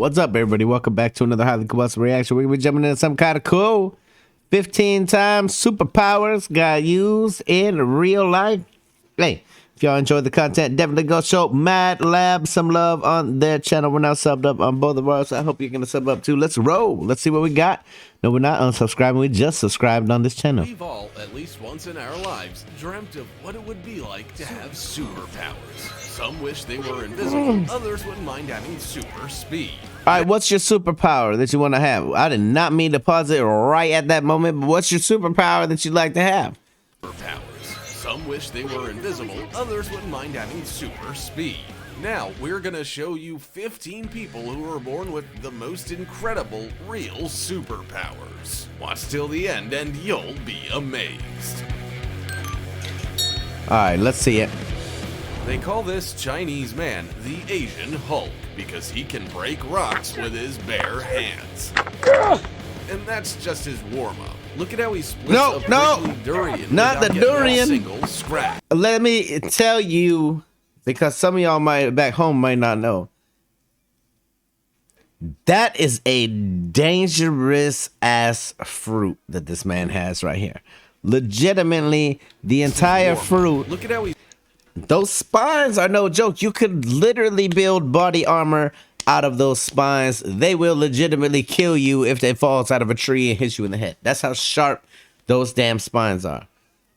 What's up, everybody? Welcome back to another highly combustible reaction. We're jumping into some kind of cool 15 times superpowers got used in real life. Hey, if y'all enjoyed the content, definitely go show Mad Lab some love on their channel. We're now subbed up on both of ours, so I hope you're gonna sub up too. Let's roll. Let's see what we got. No, we're not unsubscribing. We just subscribed on this channel. We've all, at least once in our lives, dreamt of what it would be like to have superpowers. Some wish they were invisible, others wouldn't mind having super speed. All right, what's your superpower that you want to have? I did not mean to pause it right at that moment, but what's your superpower that you'd like to have? Superpowers. Some wish they were invisible, others wouldn't mind having super speed. Now, we're gonna show you 15 people who were born with the most incredible, real superpowers. Watch till the end and you'll be amazed. All right, let's see it. They call this Chinese man the Asian Hulk because he can break rocks with his bare hands. And that's just his warm-up. Look at how he splits a prickly durian not the durian. A single scratch. Let me tell you, because some of y'all might back home might not know. That is a dangerous ass fruit that this man has right here. Legitimately, the entire fruit. Look at how he. Those spines are no joke. You could literally build body armor out of those spines. They will legitimately kill you if they falls out of a tree and hits you in the head. That's how sharp those damn spines are.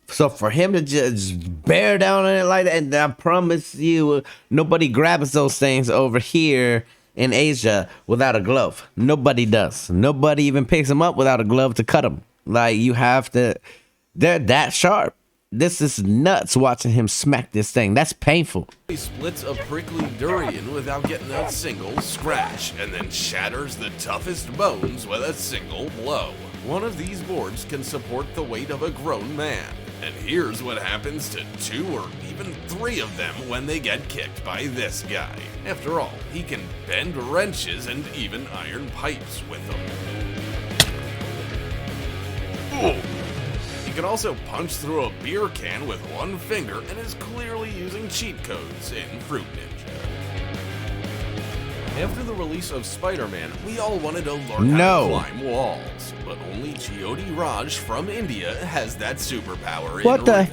So for him to just bear down on it like that, and I promise you, nobody grabs those things over here in Asia without a glove. Nobody does. Nobody even picks them up without a glove to cut them. Like, you have to, they're that sharp. This is nuts watching him smack this thing. That's painful. He splits a prickly durian without getting a single scratch, and then shatters the toughest bones with a single blow. One of these boards can support the weight of a grown man. And here's what happens to 2 or even 3 of them when they get kicked by this guy. After all, he can bend wrenches and even iron pipes with them. Ooh. He can also punch through a beer can with one finger and is clearly using cheat codes in Fruit Ninja. After the release of Spider-Man, we all wanted to learn how to climb walls, but only Jyoti Raj from India has that superpower in real life.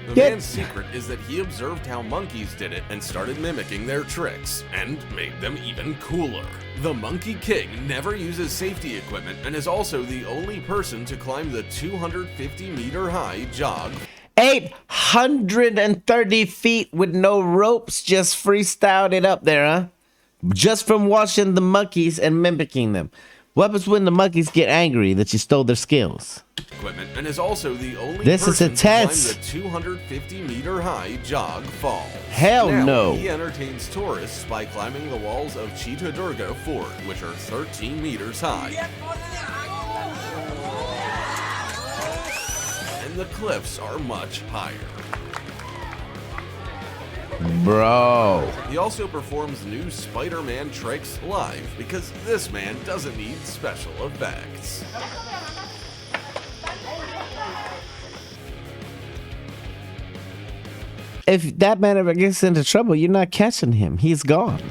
The man's secret is that he observed how monkeys did it and started mimicking their tricks, and made them even cooler. The Monkey King never uses safety equipment and is also the only person to climb the 250-meter-high jog. 830 feet with no ropes, just freestyled it up there, huh? Just from watching the monkeys and mimicking them. What happens when the monkeys get angry that you stole their skills? Equipment, and is also the only this person is a test. to climb the 250-meter-high jog fall. Hell now, no. He entertains tourists by climbing the walls of Chitradurga Fort, which are 13 meters high. And the cliffs are much higher. Bro. He also performs new Spider-Man tricks live because this man doesn't need special effects. If that man ever gets into trouble, you're not catching him. He's gone.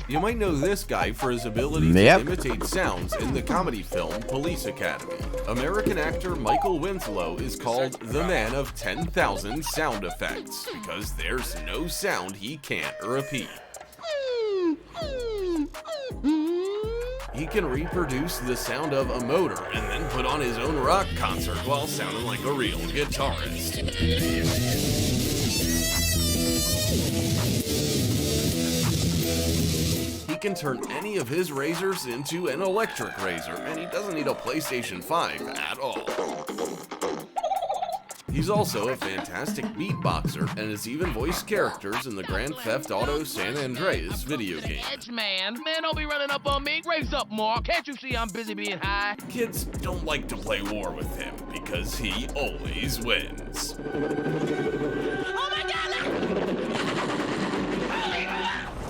You might know this guy for his ability to imitate sounds in the comedy film Police Academy. American actor Michael Winslow is called the man of 10,000 sound effects because there's no sound he can't repeat. He can reproduce the sound of a motor and then put on his own rock concert while sounding like a real guitarist. He can turn any of his razors into an electric razor, and he doesn't need a PlayStation 5 at all. He's also a fantastic beatboxer and has even voiced characters in the Grand Theft Auto San Andreas video game. Man, don't be running up on me. Raise up, Mark. Can't you see I'm busy being high? Kids don't like to play war with him because he always wins. Oh my God!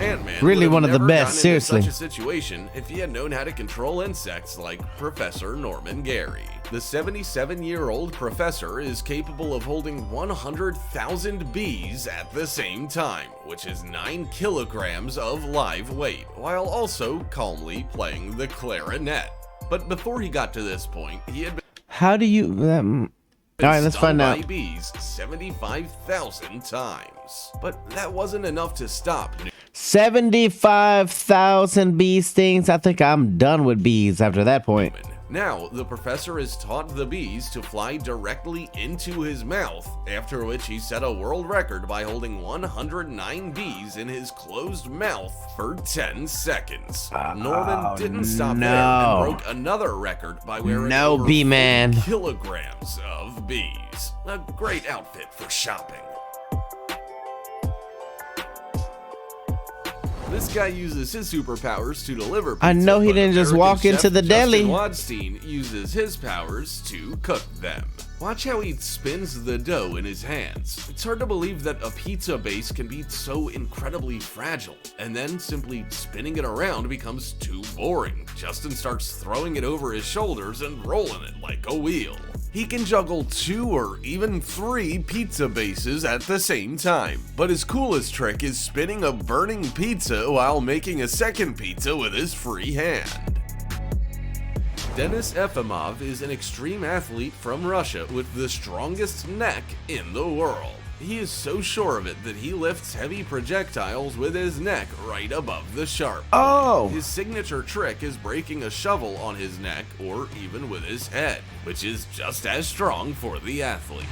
Ant-Man really one of the best, seriously. Such a situation if he had known how to control insects like Professor Norman Gary. The 77-year-old professor is capable of holding 100,000 bees at the same time, which is 9 kilograms of live weight, while also calmly playing the clarinet. But before he got to this point, he had been How do you... all right, let's find out. by bees 75,000 times. But that wasn't enough to stop. 75,000 bee stings. I think I'm done with bees after that point. Now, the professor has taught the bees to fly directly into his mouth, after which he set a world record by holding 109 bees in his closed mouth for 10 seconds. Norman didn't stop there and broke another record by wearing over 40 kilograms of bees. A great outfit for shopping. This guy uses his superpowers to deliver pizza. I know he didn't just walk into the deli. Justin Wadstein uses his powers to cook them. Watch how he spins the dough in his hands. It's hard to believe that a pizza base can be so incredibly fragile, and then simply spinning it around becomes too boring. Justin starts throwing it over his shoulders and rolling it like a wheel. He can juggle 2 or even 3 pizza bases at the same time, but his coolest trick is spinning a burning pizza while making a second pizza with his free hand. Denis Efimov is an extreme athlete from Russia with the strongest neck in the world. He is so sure of it that he lifts heavy projectiles with his neck right above the sharp. His signature trick is breaking a shovel on his neck or even with his head, which is just as strong for the athlete.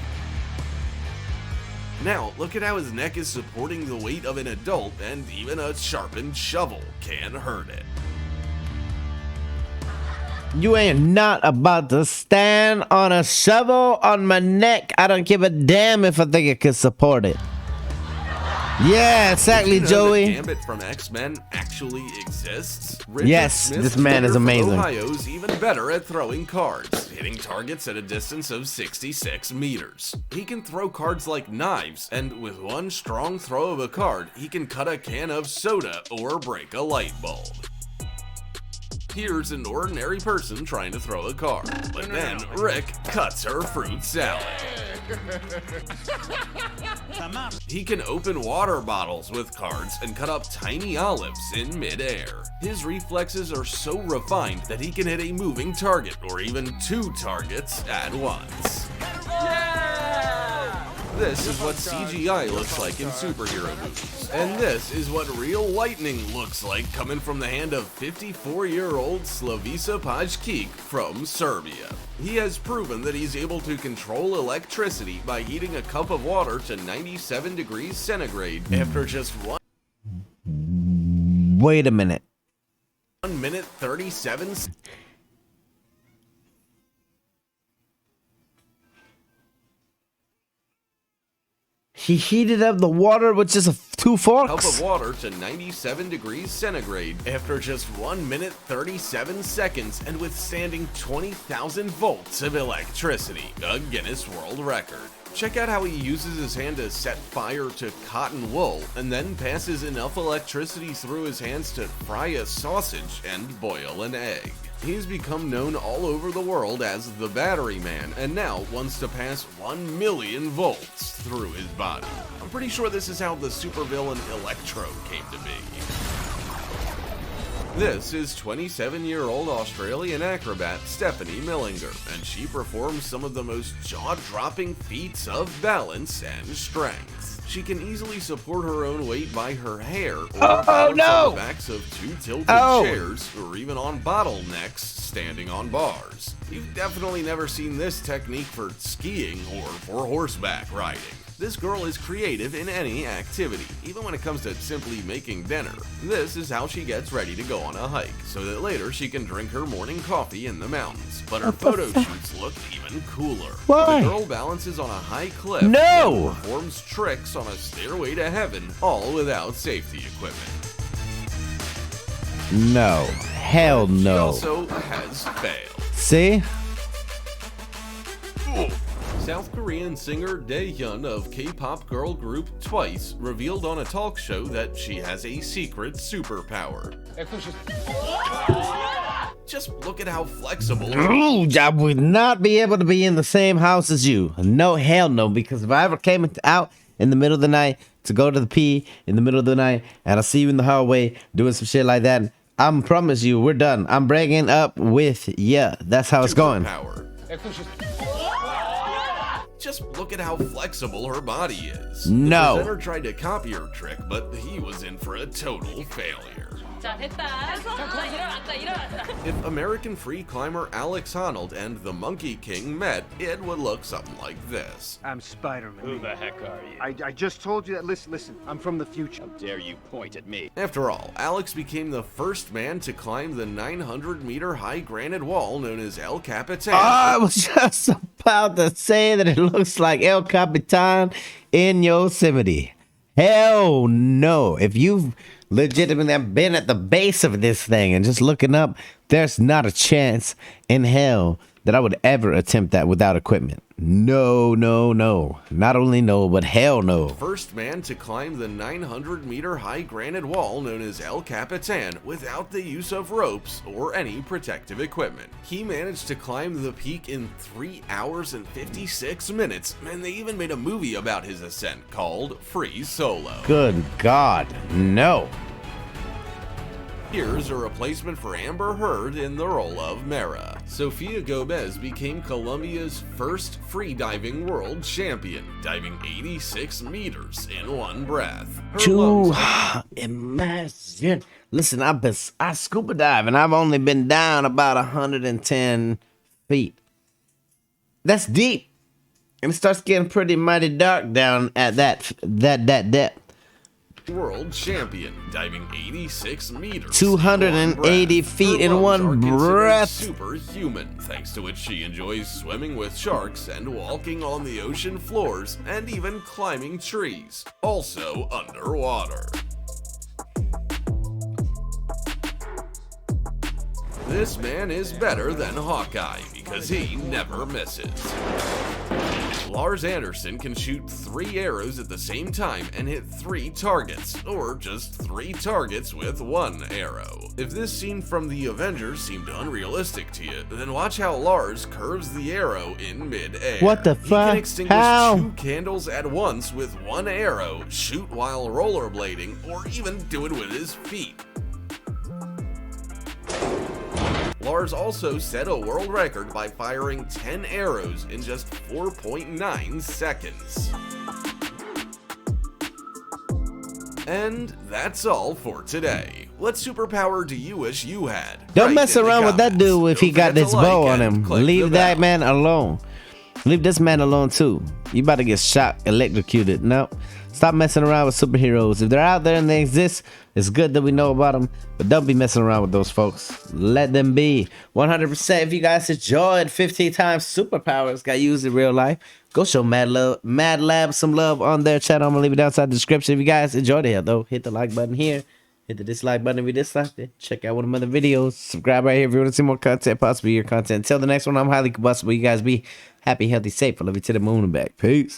Now, look at how his neck is supporting the weight of an adult, and even a sharpened shovel can hurt it. You ain't not about to stand on a shovel on my neck. I don't give a damn if I think it could support it. Yeah, exactly, Joey. The Gambit from X-Men actually exists. Yes, this man is amazing. Ohio's even better at throwing cards, hitting targets at a distance of 66 meters. He can throw cards like knives, and with one strong throw of a card, he can cut a can of soda or break a light bulb. Here's an ordinary person trying to throw a card, but then Rick cuts her fruit salad. He can open water bottles with cards and cut up tiny olives in midair. His reflexes are so refined that he can hit a moving target or even 2 targets at once. This is what CGI looks like in superhero movies. And this is what real lightning looks like coming from the hand of 54-year-old Slavica Pajkic from Serbia. He has proven that he's able to control electricity by heating a cup of water to 97 degrees centigrade after just 1 Wait a minute. 1 minute 37 seconds. He heated up the water with just 2 forks? Cup of water to 97 degrees centigrade after just 1 minute 37 seconds and withstanding 20,000 volts of electricity, a Guinness World Record. Check out how he uses his hand to set fire to cotton wool and then passes enough electricity through his hands to fry a sausage and boil an egg. He's become known all over the world as the Battery Man, and now wants to pass 1 million volts through his body. I'm pretty sure this is how the supervillain Electro came to be. This is 27-year-old Australian acrobat Stephanie Millinger, and she performs some of the most jaw-dropping feats of balance and strength. She can easily support her own weight by her hair, or on the backs of 2 tilted chairs, or even on bottlenecks standing on bars. You've definitely never seen this technique for skiing or for horseback riding. This girl is creative in any activity, even when it comes to simply making dinner. This is how she gets ready to go on a hike, so that later she can drink her morning coffee in the mountains. But her photo shoots look even cooler. Why? The girl balances on a high cliff and performs tricks on a stairway to heaven, all without safety equipment. No. Hell no. She also has failed. See? South Korean singer Daehyun of K-pop girl group Twice revealed on a talk show that she has a secret superpower. Just look at how flexible. Ooh, I would not be able to be in the same house as you. No, hell no. Because if I ever came out in the middle of the night to go to the pee in the middle of the night, and I see you in the hallway doing some shit like that, I promise you, we're done. I'm breaking up with ya. That's how it's going. Just look at how flexible her body is. No. The presenter tried to copy her trick, but he was in for a total failure. If American free climber Alex Honnold and the Monkey King met, it would look something like this. I'm Spider-Man. Who the heck are you? I just told you that. Listen, I'm from the future. How dare you point at me? After all, Alex became the first man to climb the 900-meter high granite wall known as El Capitan. I was just about to say that it looks like El Capitan in Yosemite. Hell no. If you've legitimately been at the base of this thing and just looking up, there's not a chance in hell that I would ever attempt that without equipment. No, no, no. Not only no, but hell no. First man to climb the 900-meter high granite wall known as El Capitan without the use of ropes or any protective equipment. He managed to climb the peak in 3 hours and 56 minutes, and they even made a movie about his ascent called Free Solo. Good God, no. Here's a replacement for Amber Heard in the role of Mara. Sofia Gomez became Colombia's first free-diving world champion, diving 86 meters in one breath. Imagine. Listen, I scuba dive and I've only been down about 110 feet. That's deep. And it starts getting pretty mighty dark down at that depth. World champion, diving 86 meters. 280 feet in one breath. Superhuman, thanks to which she enjoys swimming with sharks and walking on the ocean floors and even climbing trees, also underwater. This man is better than Hawkeye because he never misses. Lars Anderson can shoot 3 arrows at the same time and hit 3 targets, or just 3 targets with 1 arrow. If this scene from the Avengers seemed unrealistic to you, then watch how Lars curves the arrow in mid-air. What the fuck? He can extinguish How? 2 candles at once with 1 arrow, shoot while rollerblading, or even do it with his feet. Lars also set a world record by firing 10 arrows in just 4.9 seconds. And that's all for today. What superpower do you wish you had? Don't Write mess in the around with that comments. dude if he Don't got forget this to like bow on and him. click the Leave that bell. man alone. Leave this man alone too. You about to get shot, electrocuted. No. Stop messing around with superheroes. If they're out there and they exist, it's good that we know about them. But don't be messing around with those folks. Let them be. 100%. If you guys enjoyed 15 times superpowers got used in real life, go show Mad Lab some love on their channel. I'm going to leave it down inside the description. If you guys enjoyed it, though, hit the like button here. Hit the dislike button if you disliked it. Check out one of my other videos. Subscribe right here if you want to see more content, possibly your content. Until the next one, I'm highly combustible. You guys be happy, healthy, safe. I love you to the moon and back. Peace.